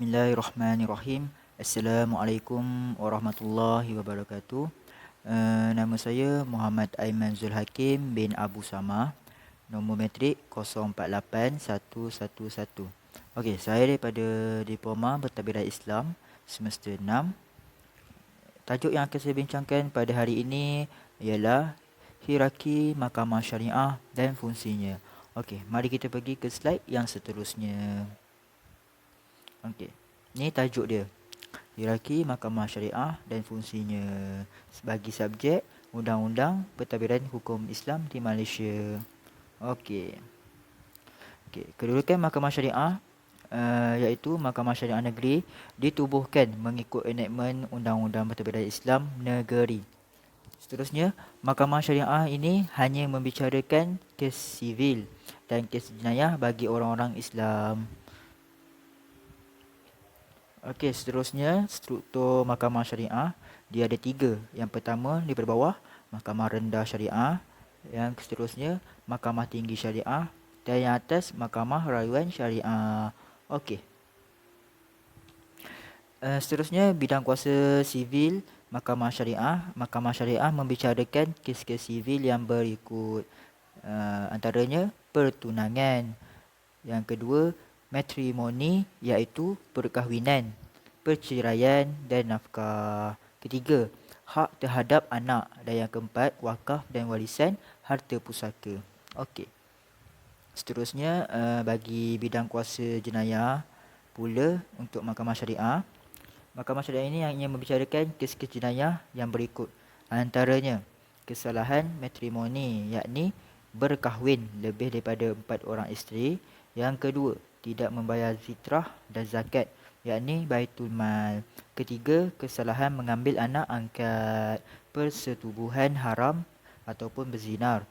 Bismillahirrahmanirrahim. Assalamualaikum warahmatullahi wabarakatuh. Nama saya Muhammad Aiman Zul Hakim bin Abu Samah. Nombor matrik 048111. Okey, saya daripada Diploma Pentadbiran Islam semester 6. Tajuk yang akan saya bincangkan pada hari ini ialah hierarki mahkamah syariah dan fungsinya. Okey, mari kita pergi ke slide yang seterusnya. Okey, ini tajuk dia. Hierarki mahkamah syariah dan fungsinya bagi subjek Undang-Undang Pentadbiran Hukum Islam di Malaysia. Okey. Kedudukan mahkamah syariah iaitu Mahkamah Syariah Negeri ditubuhkan mengikut enactment Undang-Undang Pentadbiran Islam Negeri. Seterusnya, Mahkamah Syariah ini hanya membicarakan kes sivil dan kes jenayah bagi orang-orang Islam. Okey, seterusnya struktur Mahkamah Syariah dia ada 3. Yang pertama di bawah Mahkamah Rendah Syariah, yang seterusnya Mahkamah Tinggi Syariah dan yang atas Mahkamah Rayuan Syariah. Okey. Seterusnya bidang kuasa sivil Mahkamah Syariah. Mahkamah Syariah membicarakan kes-kes sivil yang berikut. Antaranya pertunangan. Yang kedua, matrimoni iaitu perkahwinan, perceraian dan nafkah. Ketiga, hak terhadap anak. Dan yang keempat, wakaf dan warisan harta pusaka. Okey. Seterusnya bagi bidang kuasa jenayah pula untuk Mahkamah Syariah. Mahkamah Syariah ini hanya membicarakan kes-kes jenayah yang berikut. Antaranya kesalahan matrimoni, yakni berkahwin lebih daripada 4 orang isteri. Yang kedua, tidak membayar fitrah dan zakat, yakni baitul mal. Ketiga, kesalahan mengambil anak angkat, persetubuhan haram ataupun berzinar.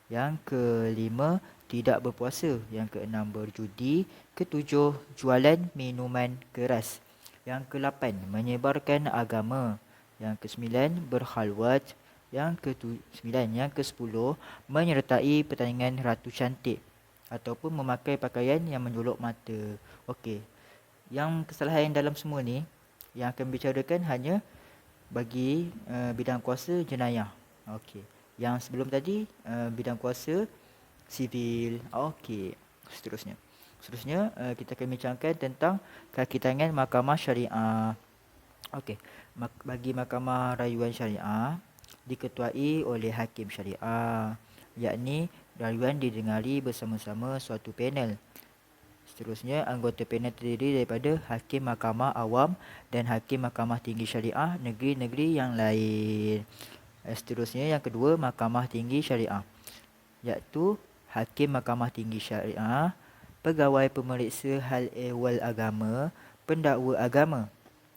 Yang kelima, tidak berpuasa. Yang keenam, berjudi. Ketujuh, jualan minuman keras. Yang ke-8, menyebarkan agama. Yang ke-9, berkhalwat. Yang ke-9, yang ke-10, menyertai pertandingan Ratu Cantik ataupun memakai pakaian yang menjolok mata. Okey. Yang kesalahan dalam semua ni yang akan bicarakan hanya bagi bidang kuasa jenayah. Okey. Yang sebelum tadi bidang kuasa sivil. Okey. Seterusnya kita akan bincangkan tentang kaki tangan Mahkamah Syariah. Okey. Bagi Mahkamah Rayuan Syariah diketuai oleh Hakim Syariah, yakni rayuan didengari bersama-sama suatu panel. Seterusnya, anggota panel terdiri daripada Hakim Mahkamah Awam dan Hakim Mahkamah Tinggi Syariah negeri-negeri yang lain. Seterusnya, yang kedua, Mahkamah Tinggi Syariah, iaitu Hakim Mahkamah Tinggi Syariah, Pegawai Pemeriksa Hal Ehwal Agama, Pendakwa Agama.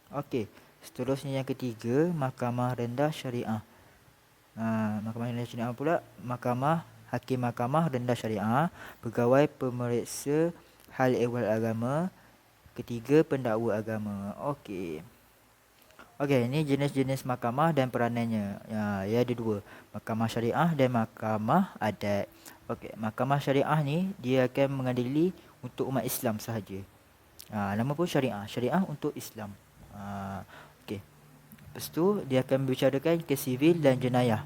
Okey. Seterusnya, yang ketiga, Mahkamah Rendah Syariah. Mahkamah Rendah Syariah pula Hakim Mahkamah Rendah Syariah, Pegawai Pemeriksa Hal Ehwal Agama. Ketiga, Pendakwa Agama. Okey, ini jenis-jenis mahkamah dan peranannya. Ya ada 2, Mahkamah Syariah dan Mahkamah Adat. Okey, Mahkamah Syariah ni dia akan mengadili untuk umat Islam sahaja. Nama pun Syariah, Syariah untuk Islam. Okey. Lepas tu dia akan membicarakan kes sivil dan jenayah.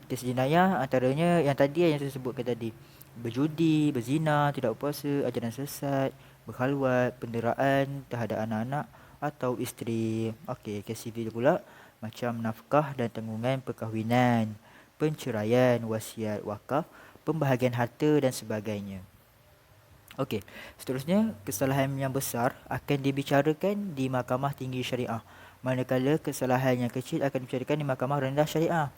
Kes jenayah antaranya yang tadi yang saya sebutkan tadi. Berjudi, berzina, tidak berpuasa, ajaran sesat, berkhalwat, penderaan terhadap anak-anak atau isteri. Okey, kes sivil pula macam nafkah dan tanggungan perkahwinan, penceraian, wasiat, wakaf, pembahagian harta dan sebagainya. Okey, seterusnya kesalahan yang besar akan dibicarakan di Mahkamah Tinggi Syariah, manakala kesalahan yang kecil akan dibicarakan di Mahkamah Rendah Syariah.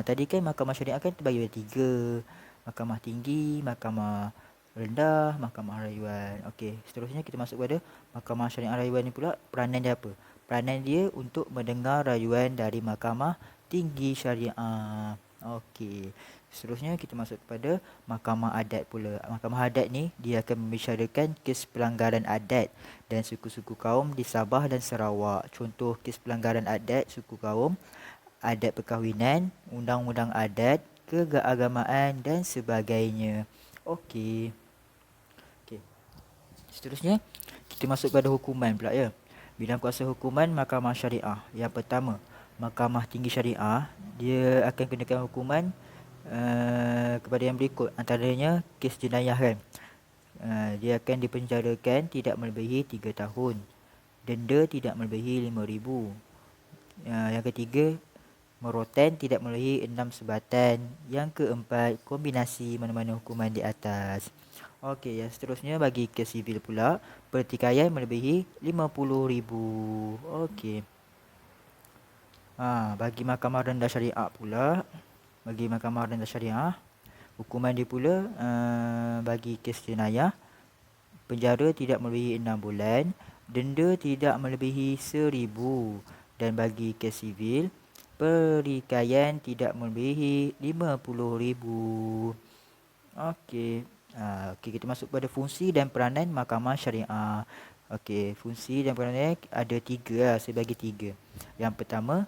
Tadi kan Mahkamah Syariah kan terbagi ada 3. Mahkamah Tinggi, Mahkamah Rendah, Mahkamah Rayuan. Okey, seterusnya kita masuk pada Mahkamah Syariah Rayuan ni pula. Peranan dia apa? Peranan dia untuk mendengar rayuan dari Mahkamah Tinggi Syariah. Okey. Seterusnya kita masuk kepada Mahkamah Adat pula. Mahkamah Adat ni dia akan membicarakan kes pelanggaran adat dan suku-suku kaum di Sabah dan Sarawak. Contoh kes pelanggaran adat suku kaum, adat perkahwinan, undang-undang adat, keagamaan dan sebagainya. Okey. Seterusnya Kita masuk pada hukuman pula ya. Bidang kuasa hukuman Mahkamah Syariah. Yang pertama, Mahkamah Tinggi Syariah, dia akan kenakan hukuman kepada yang berikut. Antaranya kes jenayah kan. Dia akan dipenjarakan tidak melebihi 3 tahun. Denda tidak melebihi RM5,000. Yang ketiga, merotan tidak melebihi 6 sebatan. Yang keempat, kombinasi mana-mana hukuman di atas. Okey, yang seterusnya bagi kes sivil pula, pertikaian melebihi RM50,000. Okey. Bagi Mahkamah Rendah Syariah pula, bagi Mahkamah Rendah Syariah, hukuman dia pula bagi kes jenayah, penjara tidak melebihi 6 bulan, denda tidak melebihi RM1,000. Dan bagi kes sivil, pertikaian tidak melebihi RM50,000. Okey. Okey, kita masuk pada fungsi dan peranan Mahkamah Syariah. Okey, fungsi dan peranan ada 3 lah, saya bagi 3. Yang pertama,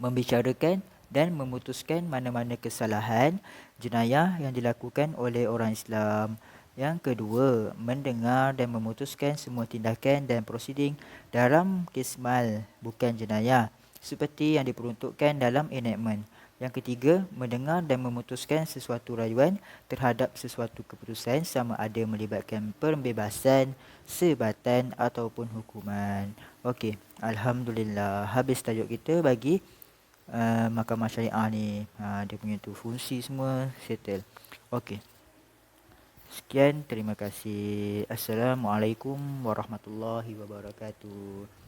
membicarakan dan memutuskan mana-mana kesalahan jenayah yang dilakukan oleh orang Islam. Yang kedua, mendengar dan memutuskan semua tindakan dan prosiding dalam kes mal bukan jenayah seperti yang diperuntukkan dalam enactment. Yang ketiga, mendengar dan memutuskan sesuatu rayuan terhadap sesuatu keputusan sama ada melibatkan pembebasan, sebatan ataupun hukuman. Okey, Alhamdulillah. Habis tajuk kita bagi Mahkamah Syariah ni. Dia punya tu fungsi semua settle. Okey. Sekian, terima kasih. Assalamualaikum warahmatullahi wabarakatuh.